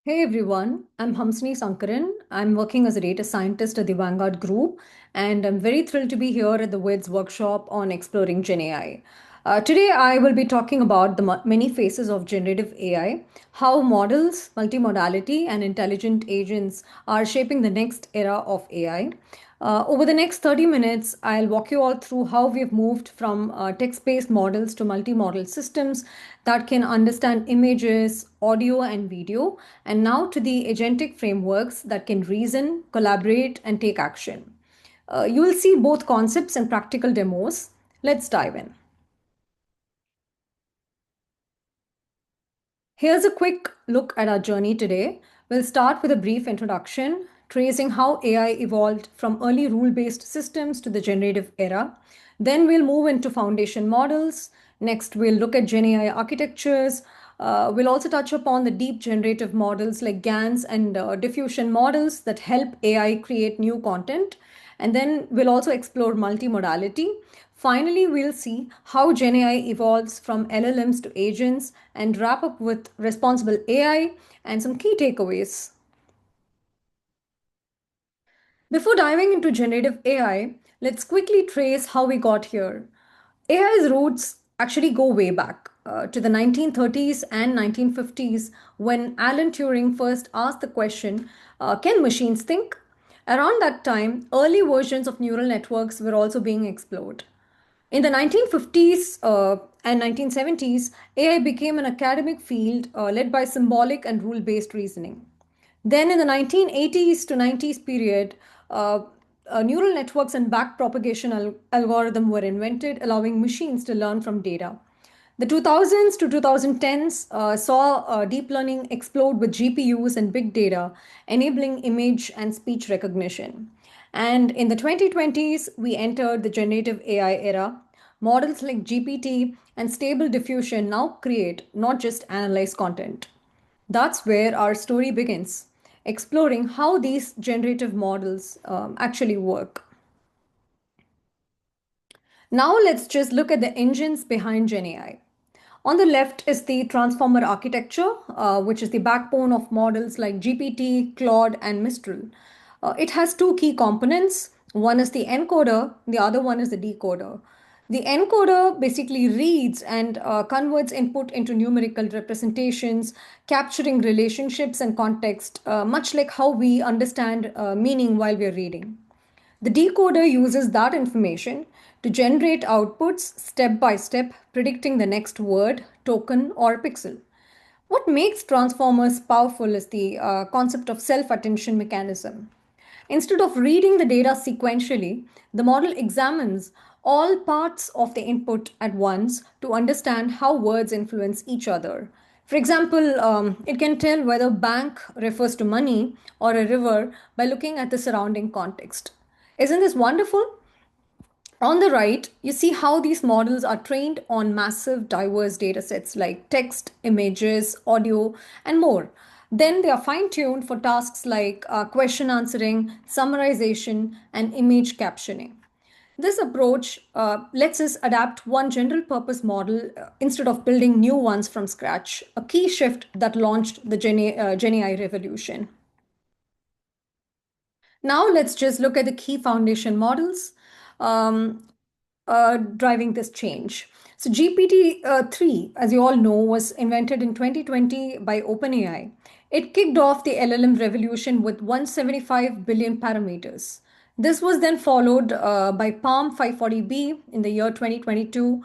Hey everyone, I'm Hamsini Sankaran. I'm working as a data scientist at the Vanguard Group, and I'm very thrilled to be here at the WIDS workshop on exploring Gen AI. Today, I will be talking about the many phases of generative AI, how models, multimodality, and intelligent agents are shaping the next era of AI. Over the next 30 minutes, I'll walk you all through how we've moved from text based models to multimodal systems that can understand images, audio, and video, and now to the agentic frameworks that can reason, collaborate, and take action. You will see both concepts and practical demos. Let's dive in. Here's a quick look at our journey today. We'll start with a brief introduction, tracing how AI evolved from early rule based systems to the generative era. Then we'll move into foundation models. Next, we'll look at Gen AI architectures. We'll also touch upon the deep generative models like GANs and diffusion models that help AI create new content. And then we'll also explore multimodality. Finally, we'll see how Gen AI evolves from LLMs to agents and wrap up with responsible AI and some key takeaways. Before diving into generative AI, let's quickly trace how we got here. AI's roots actually go way back to the 1930s and 1950s when Alan Turing first asked the question, can machines think? Around that time, early versions of neural networks were also being explored. In the 1950s and 1970s, AI became an academic field led by symbolic and rule based reasoning. Then, in the 1980s to 90s period, uh, neural networks and backpropagation algorithm were invented, allowing machines to learn from data. The 2000s to 2010s saw deep learning explode with GPUs and big data, enabling image and speech recognition. And in the 2020s, we entered the generative AI era. Models like GPT and stable diffusion now create, not just analyze content. That's where our story begins, exploring how these generative models actually work. Now let's just look at the engines behind Gen AI. On the left is the transformer architecture, which is the backbone of models like GPT, Claude, and Mistral. It has two key components. One is the encoder, the other one is the decoder. The encoder basically reads and converts input into numerical representations, capturing relationships and context, much like how we understand meaning while we're reading. The decoder uses that information to generate outputs step by step, predicting the next word, token, or pixel. What makes transformers powerful is the concept of self attention mechanism. Instead of reading the data sequentially, the model examines all parts of the input at once to understand how words influence each other. For example, it can tell whether bank refers to money or a river by looking at the surrounding context. Isn't this wonderful? On the right, you see how these models are trained on massive, diverse data sets like text, images, audio, and more. Then they are fine tuned for tasks like question answering, summarization, and image captioning. This approach lets us adapt one general purpose model instead of building new ones from scratch, a key shift that launched the Gen AI revolution. Now let's just look at the key foundation models um, driving this change. So GPT-3, as you all know, was invented in 2020 by OpenAI. It kicked off the LLM revolution with 175 billion parameters. This was then followed by Palm 540B in the year 2022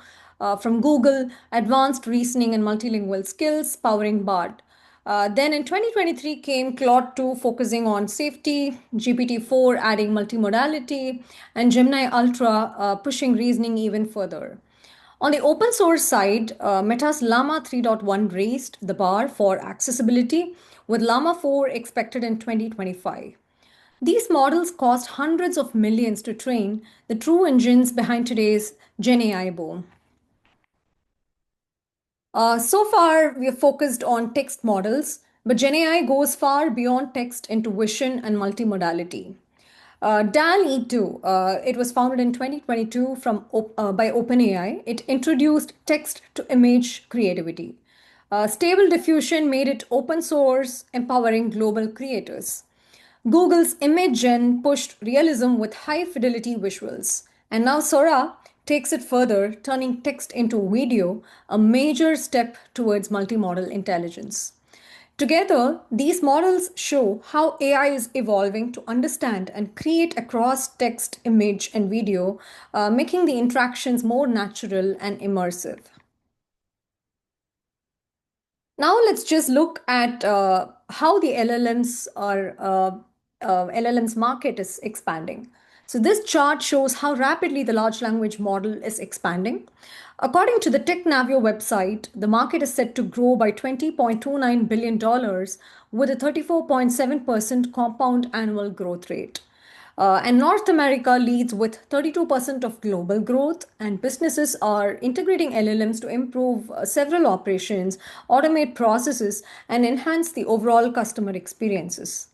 from Google, advanced reasoning and multilingual skills powering BARD. Then in 2023 came Claude 2 focusing on safety, GPT-4 adding multimodality, and Gemini Ultra pushing reasoning even further. On the open source side, Meta's Llama 3.1 raised the bar for accessibility, with Llama 4 expected in 2025. These models cost hundreds of millions to train, the true engines behind today's Gen AI boom. So far, we have focused on text models, but Gen AI goes far beyond text into vision and multimodality. DAL-E2, it was founded in 2022 by OpenAI. It introduced text to image creativity. Stable Diffusion made it open source, empowering global creators. Google's image gen pushed realism with high fidelity visuals. And now Sora takes it further, turning text into video, a major step towards multimodal intelligence. Together, these models show how AI is evolving to understand and create across text, image, and video, making the interactions more natural and immersive. Now let's just look at how the LLMs market is expanding. So this chart shows how rapidly the large language model is expanding. According to the TechNavio website, the market is set to grow by $20.29 billion with a 34.7% compound annual growth rate. And North America leads with 32% of global growth, and businesses are integrating LLMs to improve several operations, automate processes, and enhance the overall customer experiences.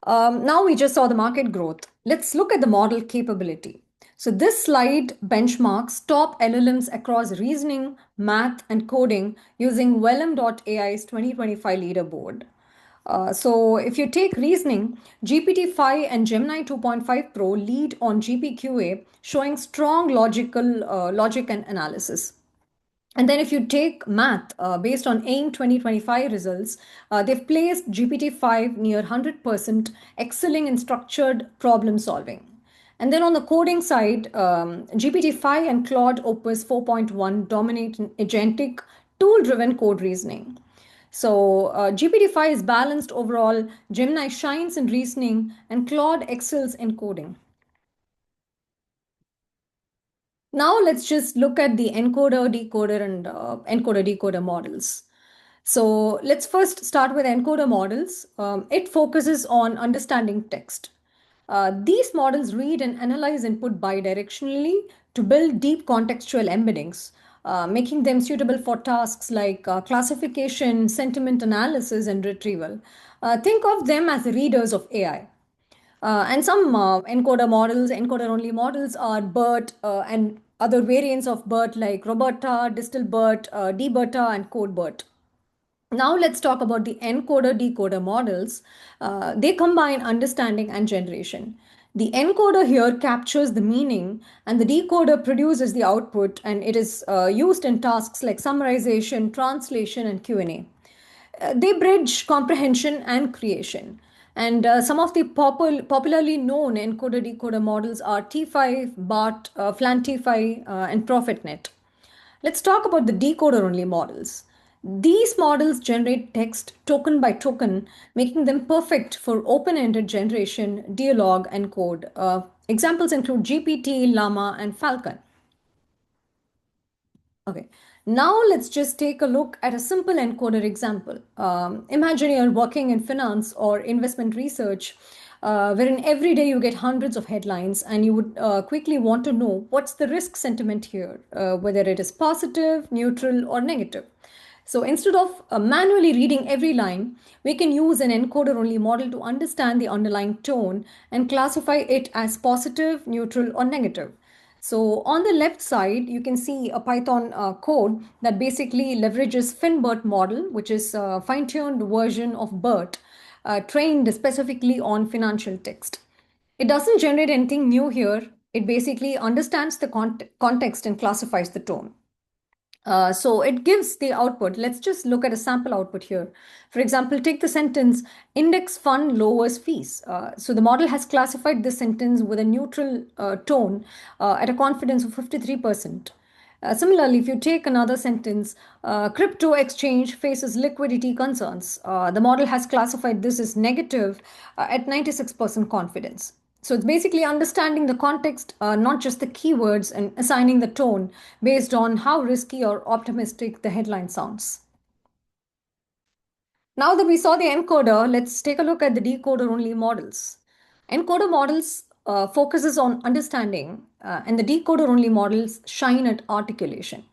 Now we just saw the market growth. Let's look at the model capability. So this slide benchmarks top LLMs across reasoning, math, and coding using Vellum.ai's 2025 leaderboard. So if you take reasoning, GPT-5 and Gemini 2.5 Pro lead on GPQA, showing strong logic and analysis. And then if you take math, based on AIM 2025 results, they've placed GPT-5 near 100%, excelling in structured problem solving. And then on the coding side, GPT-5 and Claude Opus 4.1 dominate in agentic, tool-driven code reasoning. So GPT-5 is balanced overall, Gemini shines in reasoning, and Claude excels in coding. Now let's just look at the encoder, decoder, and encoder, decoder models. So let's first start with encoder models. It focuses on understanding text. These models read and analyze input bidirectionally to build deep contextual embeddings, making them suitable for tasks like classification, sentiment analysis, and retrieval. Think of them as the readers of AI. And some encoder only models are BERT and other variants of BERT like Roberta, DistilBERT, DBERTA, and CodeBERT. Now let's talk about the encoder decoder models. They combine understanding and generation. The encoder here captures the meaning, and the decoder produces the output, and it is used in tasks like summarization, translation, and Q&A. They bridge comprehension and creation. And some of the popularly known encoder decoder models are T5, BART, FLAN T5, and ProfitNet. Let's talk about the decoder only models. These models generate text token by token, making them perfect for open ended generation, dialogue, and code. Examples include GPT, Llama, and Falcon. Okay, now let's just take a look at a simple encoder example. Imagine you're working in finance or investment research, wherein every day you get hundreds of headlines and you would quickly want to know what's the risk sentiment here, whether it is positive, neutral, or negative. So instead of manually reading every line, we can use an encoder only model to understand the underlying tone and classify it as positive, neutral, or negative. So on the left side, you can see a Python code that basically leverages FinBERT model, which is a fine-tuned version of BERT, trained specifically on financial text. It doesn't generate anything new here. It basically understands the context and classifies the tone. So it gives the output. Let's just look at a sample output here. For example, take the sentence, index fund lowers fees. So the model has classified this sentence with a neutral tone at a confidence of 53%. Similarly, if you take another sentence, crypto exchange faces liquidity concerns, the model has classified this as negative at 96% confidence. So it's basically understanding the context, not just the keywords, and assigning the tone based on how risky or optimistic the headline sounds. Now that we saw the encoder, let's take a look at the decoder only models. Encoder models focuses on understanding, and the decoder only models shine at articulation.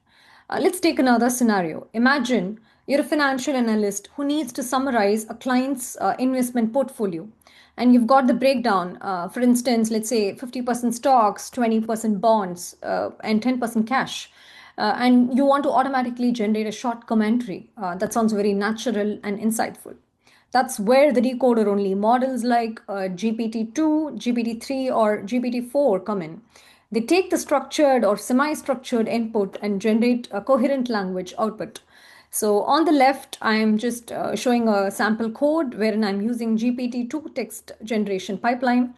Let's take another scenario. Imagine you're a financial analyst who needs to summarize a client's investment portfolio, and you've got the breakdown. For instance, let's say 50% stocks, 20% bonds, and 10% cash. and you want to automatically generate a short commentary that sounds very natural and insightful. That's where the decoder only models like GPT-2, GPT-3, or GPT-4 come in. They take the structured or semi structured input and generate a coherent language output. So, on the left, I am just showing a sample code wherein I'm using GPT-2 text generation pipeline,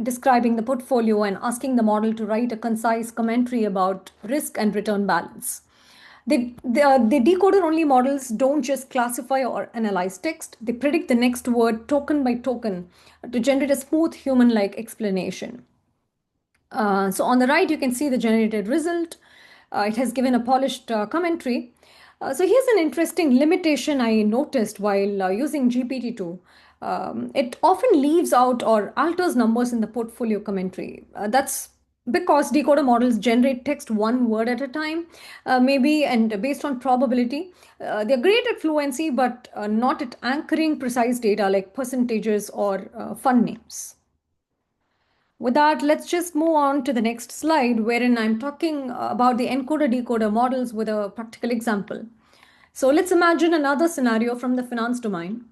describing the portfolio and asking the model to write a concise commentary about risk and return balance. The decoder only models don't just classify or analyze text, they predict the next word token by token to generate a smooth human like explanation. So on the right, you can see the generated result. It has given a polished commentary. So here's an interesting limitation I noticed while using GPT-2. It often leaves out or alters numbers in the portfolio commentary. That's because decoder models generate text one word at a time, maybe, and based on probability. They're great at fluency, but not at anchoring precise data like percentages or fund names. With that, let's just move on to the next slide, wherein I'm talking about the encoder decoder models with a practical example. So let's imagine another scenario from the finance domain.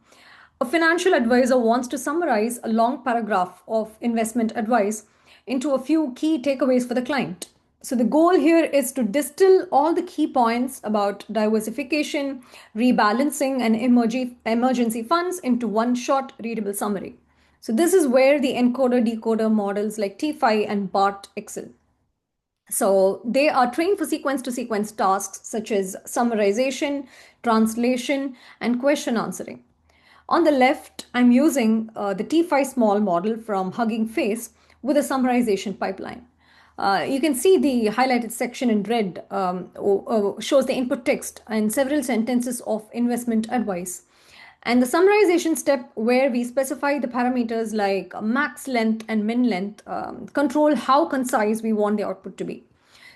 A financial advisor wants to summarize a long paragraph of investment advice into a few key takeaways for the client. So the goal here is to distill all the key points about diversification, rebalancing, and emergency funds into one short readable summary. So this is where the encoder decoder models like T5 and BART excel. So they are trained for sequence to sequence tasks such as summarization, translation, and question answering. On the left, I'm using the T5 small model from Hugging Face with a summarization pipeline. You can see the highlighted section in red shows the input text and several sentences of investment advice. And the summarization step, where we specify the parameters like max length and min length, control how concise we want the output to be.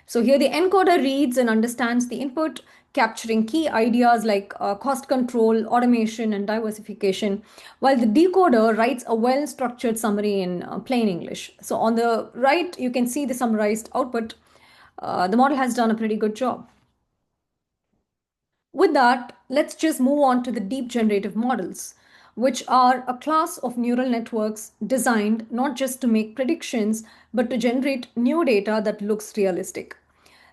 So here the encoder reads and understands the input, capturing key ideas like cost control, automation, and diversification, while the decoder writes a well-structured summary in plain English. So on the right, you can see the summarized output. The model has done a pretty good job. With that, let's just move on to the deep generative models, which are a class of neural networks designed not just to make predictions, but to generate new data that looks realistic.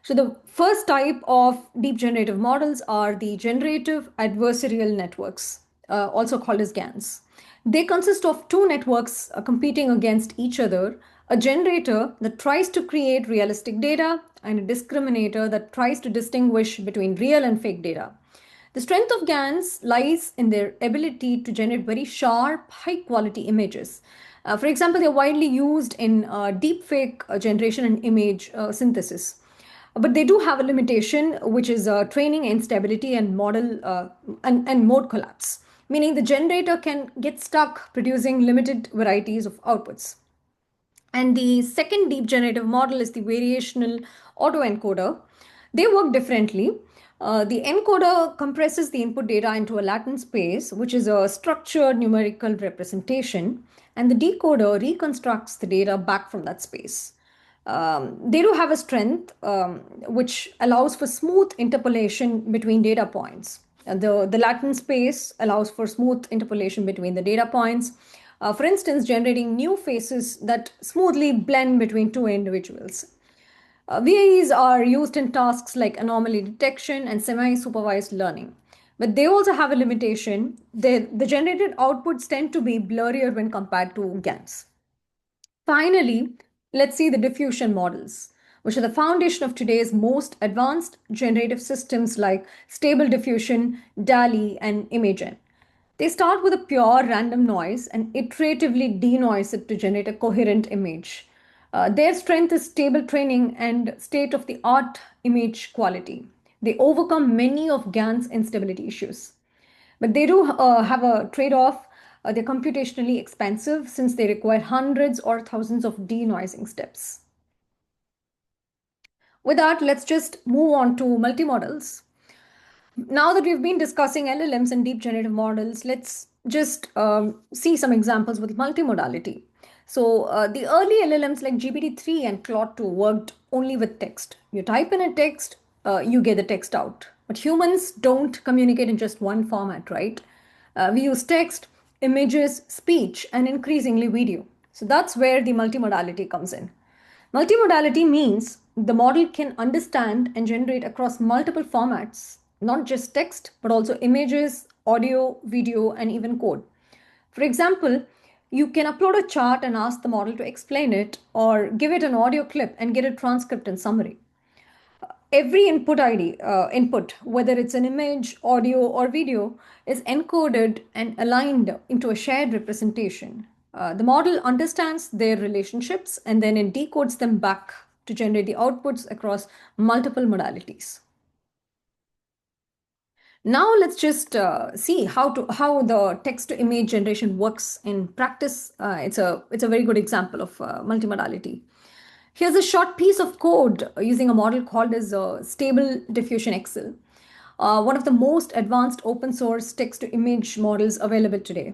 So the first type of deep generative models are the generative adversarial networks, also called as GANs. They consist of two networks competing against each other, a generator that tries to create realistic data and a discriminator that tries to distinguish between real and fake data. The strength of GANs lies in their ability to generate very sharp, high quality images. For example, they're widely used in deepfake generation and image synthesis. But they do have a limitation, which is training instability and model and mode collapse, meaning the generator can get stuck producing limited varieties of outputs. And the second deep generative model is the variational autoencoder. They work differently. The encoder compresses the input data into a latent space, which is a structured numerical representation, and the decoder reconstructs the data back from that space. They do have a strength which allows for smooth interpolation between data points. The latent space allows for smooth interpolation between the data points. For instance, generating new faces that smoothly blend between two individuals. VAEs are used in tasks like anomaly detection and semi-supervised learning. But they also have a limitation. The generated outputs tend to be blurrier when compared to GANs. Finally, let's see the diffusion models, which are the foundation of today's most advanced generative systems like Stable Diffusion, DALI, and Imagen. They start with a pure random noise and iteratively denoise it to generate a coherent image. Their strength is stable training and state of the art image quality. They overcome many of GAN's instability issues. But they do have a trade off. They're computationally expensive since they require hundreds or thousands of denoising steps. With that, let's just move on to multimodals. Now that we've been discussing LLMs and deep generative models, let's just see some examples with multimodality. So the early LLMs like GPT-3 and Claude 2 worked only with text. You type in a text, you get the text out. But humans don't communicate in just one format, right? We use text, images, speech, and increasingly video. So that's where the multimodality comes in. Multimodality means the model can understand and generate across multiple formats, not just text, but also images, audio, video, and even code. For example, you can upload a chart and ask the model to explain it, or give it an audio clip and get a transcript and summary. Every input, whether it's an image, audio, or video, is encoded and aligned into a shared representation. The model understands their relationships and then it decodes them back to generate the outputs across multiple modalities. Now let's just see how the text to image generation works in practice. It's a very good example of multimodality. Here's a short piece of code using a model called as Stable Diffusion XL, one of the most advanced open source text to image models available today.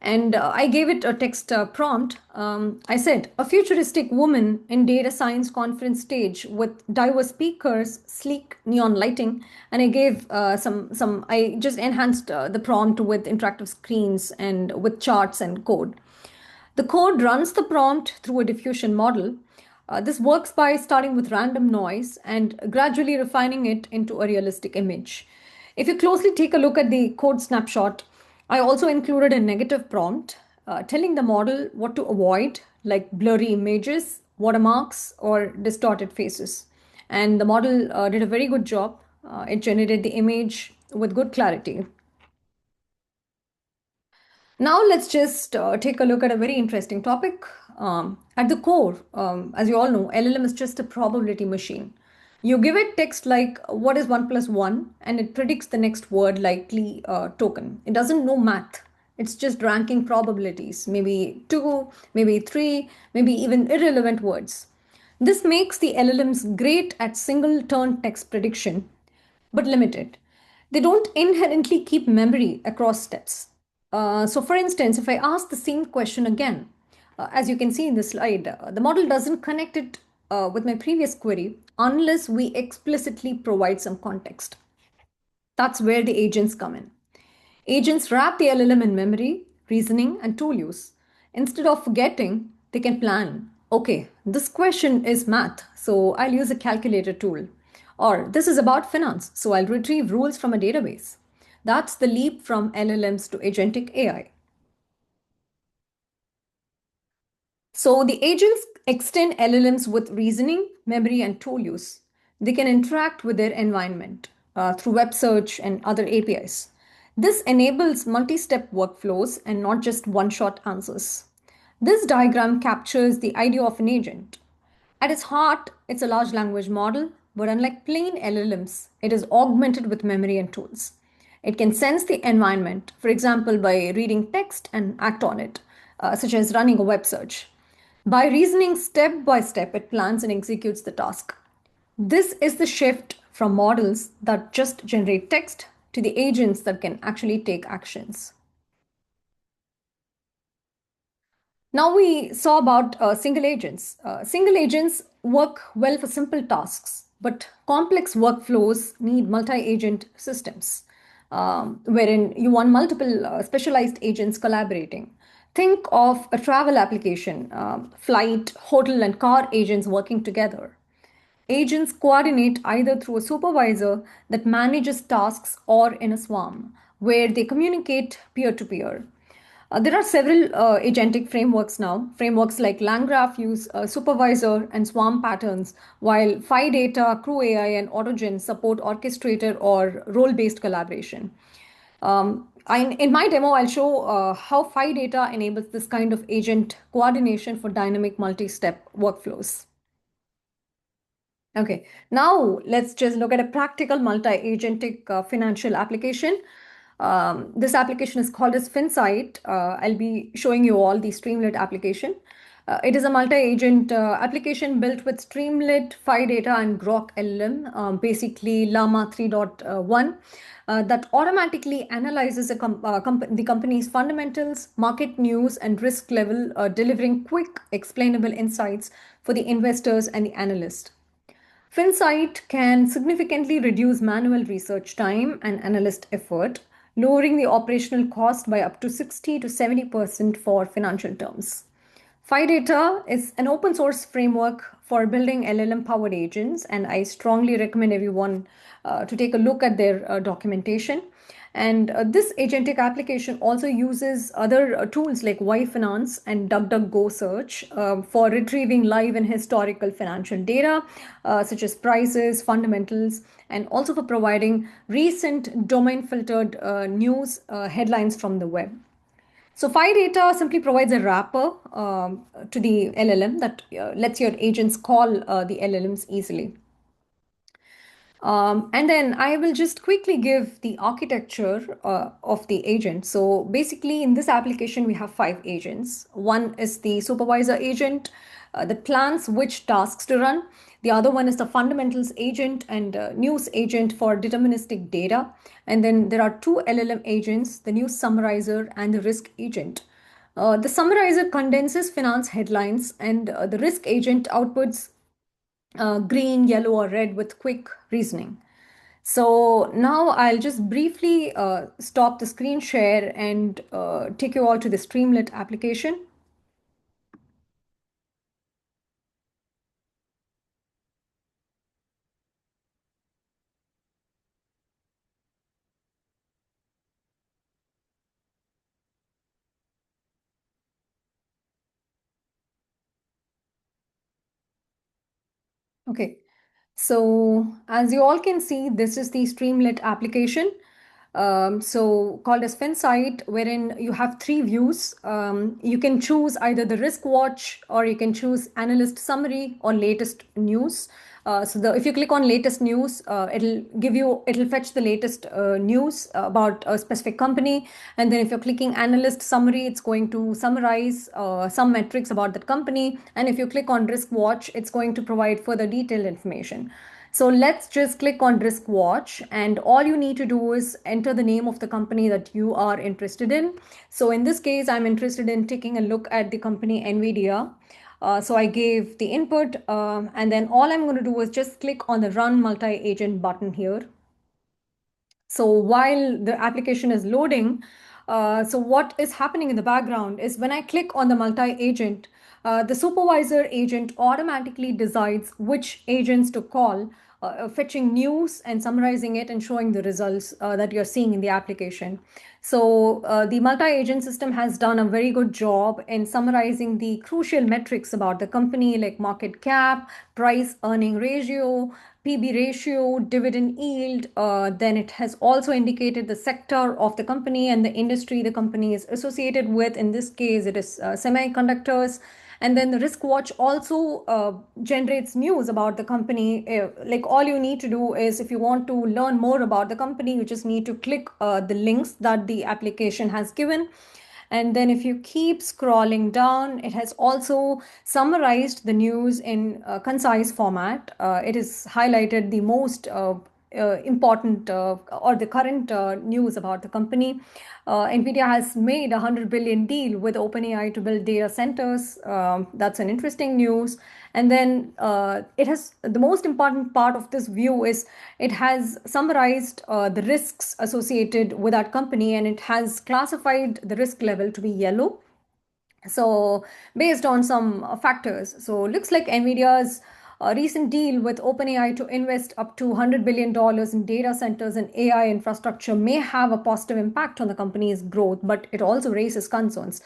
And I gave it a text prompt. I said, a futuristic woman in data science conference stage with diverse speakers, sleek neon lighting. And I gave I just enhanced the prompt with interactive screens and with charts and code. The code runs the prompt through a diffusion model. This works by starting with random noise and gradually refining it into a realistic image. If you closely take a look at the code snapshot, I also included a negative prompt telling the model what to avoid, like blurry images, watermarks, or distorted faces. And the model did a very good job. It generated the image with good clarity. Now let's just take a look at a very interesting topic. At the core, as you all know, LLM is just a probability machine. You give it text like what is 1 plus 1 and it predicts the next word likely token. It doesn't know math. It's just ranking probabilities, maybe 2, maybe 3, maybe even irrelevant words. This makes the LLMs great at single turn text prediction, but limited. They don't inherently keep memory across steps. So, for instance, if I ask the same question again, as you can see in the slide, the model doesn't connect it with my previous query unless we explicitly provide some context. That's where the agents come in. Agents wrap the LLM in memory, reasoning, and tool use. Instead of forgetting, they can plan. Okay, this question is math, so I'll use a calculator tool. Or this is about finance, so I'll retrieve rules from a database. That's the leap from LLMs to agentic AI. So the agents extend LLMs with reasoning, memory, and tool use. They can interact with their environment through web search and other APIs. This enables multi-step workflows and not just one-shot answers. This diagram captures the idea of an agent. At its heart, it's a large language model, but unlike plain LLMs, it is augmented with memory and tools. It can sense the environment, for example, by reading text and act on it, such as running a web search. By reasoning step by step, it plans and executes the task. This is the shift from models that just generate text to the agents that can actually take actions. Now we saw about single agents. Single agents work well for simple tasks, but complex workflows need multi-agent systems, wherein you want multiple specialized agents collaborating. Think of a travel application, flight, hotel, and car agents working together. Agents coordinate either through a supervisor that manages tasks or in a swarm, where they communicate peer to peer. There are several agentic frameworks now. Frameworks like LangGraph use supervisor and swarm patterns, while PhiData, Crew AI, and Autogen support orchestrator or role-based collaboration. In my demo, I'll show how PhiData enables this kind of agent coordination for dynamic multi-step workflows. Okay, now let's just look at a practical multi-agentic financial application. This application is called as FinSight. I'll be showing you all the Streamlit application. It is a multi-agent application built with Streamlit, PhiData, and Grok LLM, basically Llama 3.1, that automatically analyzes the company's fundamentals, market news, and risk level, delivering quick, explainable insights for the investors and the analyst. Finsight can significantly reduce manual research time and analyst effort, lowering the operational cost by up to 60 to 70% for financial terms. PhiData is an open source framework for building LLM powered agents, and I strongly recommend everyone to take a look at their documentation. And this agentic application also uses other tools like Y Finance and DuckDuckGo search for retrieving live and historical financial data, such as prices, fundamentals, and also for providing recent domain filtered news headlines from the web. So PhiData simply provides a wrapper to the LLM that lets your agents call the LLMs easily. And then I will just quickly give the architecture of the agent. So basically, in this application, we have 5 agents. One is the supervisor agent that plans which tasks to run. The other one is the fundamentals agent and news agent for deterministic data. And then there are 2 LLM agents, the news summarizer and the risk agent. The summarizer condenses finance headlines, and the risk agent outputs green, yellow, or red with quick reasoning. So now I'll just briefly stop the screen share and take you all to the Streamlit application. Okay, so as you all can see, this is the Streamlit application. So called as FinSight, wherein you have 3 views. You can choose either the risk watch, or you can choose analyst summary or latest news. If you click on latest news, it'll fetch the latest news about a specific company. And then if you're clicking analyst summary, it's going to summarize some metrics about that company. And if you click on risk watch, it's going to provide further detailed information. So let's just click on risk watch, and all you need to do is enter the name of the company that you are interested in. So in this case, I'm interested in taking a look at the company NVIDIA. So I gave the input, and then all I'm going to do is just click on the run multi-agent button here. So while the application is loading, so what is happening in the background is when I click on the multi-agent, the supervisor agent automatically decides which agents to call, fetching news and summarizing it and showing the results that you're seeing in the application. So the multi-agent system has done a very good job in summarizing the crucial metrics about the company, like market cap, price earning ratio, PB ratio, dividend yield. Then it has also indicated the sector of the company and the industry the company is associated with. In this case, it is semiconductors. And then the risk watch also generates news about the company. Like all you need to do is, if you want to learn more about the company, you just need to click the links that the application has given. And then if you keep scrolling down, it has also summarized the news in a concise format. It is highlighted the most important or the current news about the company. NVIDIA has made a 100 billion deal with OpenAI to build data centers. That's an interesting news. And then it has the most important part of this view is it has summarized the risks associated with that company, and it has classified the risk level to be yellow. So based on some factors, so looks like Nvidia's recent deal with OpenAI to invest up to $100 billion in data centers and AI infrastructure may have a positive impact on the company's growth, but it also raises concerns.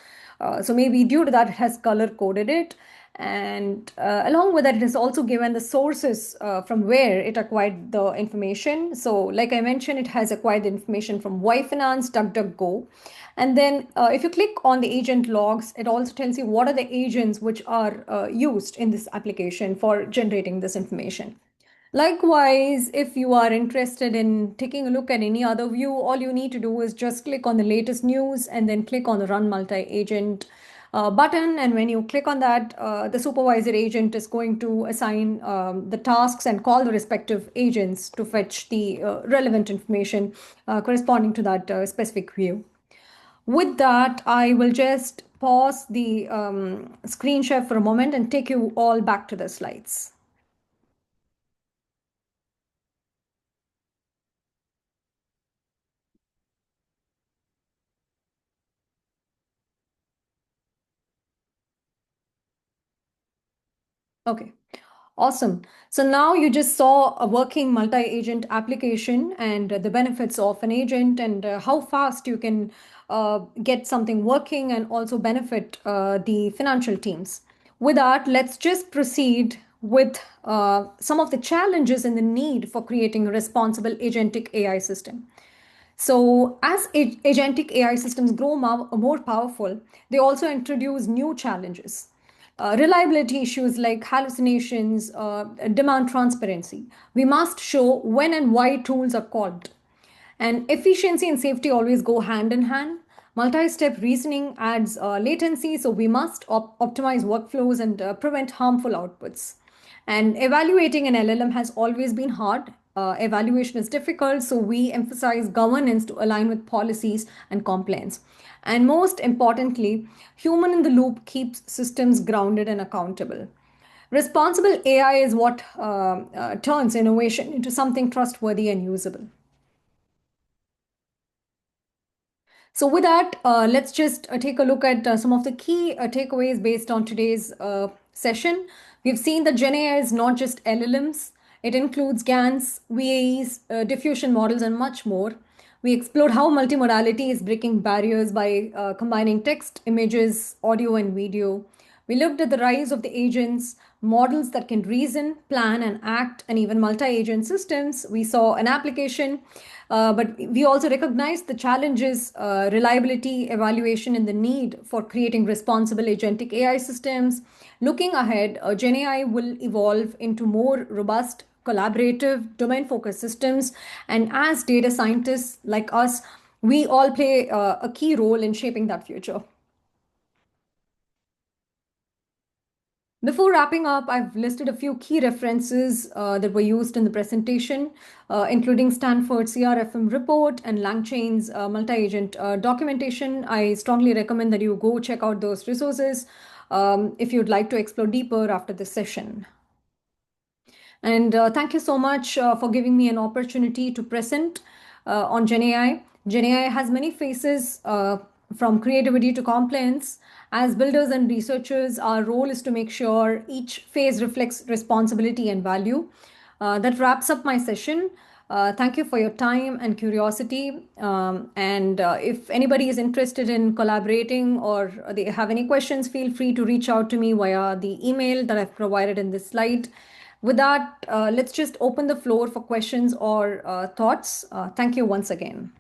So maybe due to that, it has color coded it. And along with that, it has also given the sources from where it acquired the information. So like I mentioned, it has acquired the information from Y Finance, DuckDuckGo. And then if you click on the agent logs, it also tells you what are the agents which are used in this application for generating this information. Likewise, if you are interested in taking a look at any other view, all you need to do is just click on the latest news and then click on the run multi-agent button, and when you click on that, the supervisor agent is going to assign the tasks and call the respective agents to fetch the relevant information corresponding to that specific view. With that, I will just pause the screen share for a moment and take you all back to the slides. Okay, awesome. So now you just saw a working multi-agent application and the benefits of an agent and how fast you can get something working and also benefit the financial teams. With that, let's just proceed with some of the challenges and the need for creating a responsible agentic AI system. So, as agentic AI systems grow more powerful, they also introduce new challenges. Reliability issues like hallucinations, demand transparency. We must show when and why tools are called. And efficiency and safety always go hand in hand. Multi step reasoning adds latency, so we must optimize workflows and prevent harmful outputs. And evaluating an LLM has always been hard. Evaluation is difficult, so we emphasize governance to align with policies and compliance. And most importantly, human in the loop keeps systems grounded and accountable. Responsible AI is what turns innovation into something trustworthy and usable. So, with that, let's just take a look at some of the key takeaways based on today's session. We've seen that GenAI is not just LLMs, it includes GANs, VAEs, diffusion models, and much more. We explored how multimodality is breaking barriers by combining text, images, audio, and video. We looked at the rise of the agents, models that can reason, plan, and act, and even multi agent systems. We saw an application, but we also recognized the challenges, reliability, evaluation, and the need for creating responsible agentic AI systems. Looking ahead, GenAI will evolve into more robust, collaborative, domain focused systems. And as data scientists like us, we all play a key role in shaping that future. Before wrapping up, I've listed a few key references that were used in the presentation, including Stanford CRFM report and LangChain's multi-agent documentation. I strongly recommend that you go check out those resources if you'd like to explore deeper after this session. And thank you so much for giving me an opportunity to present on GenAI. GenAI has many faces from creativity to compliance. As builders and researchers, our role is to make sure each phase reflects responsibility and value. That wraps up my session. Thank you for your time and curiosity. And if anybody is interested in collaborating or they have any questions, feel free to reach out to me via the email that I've provided in this slide. With that, let's just open the floor for questions or thoughts. Thank you once again.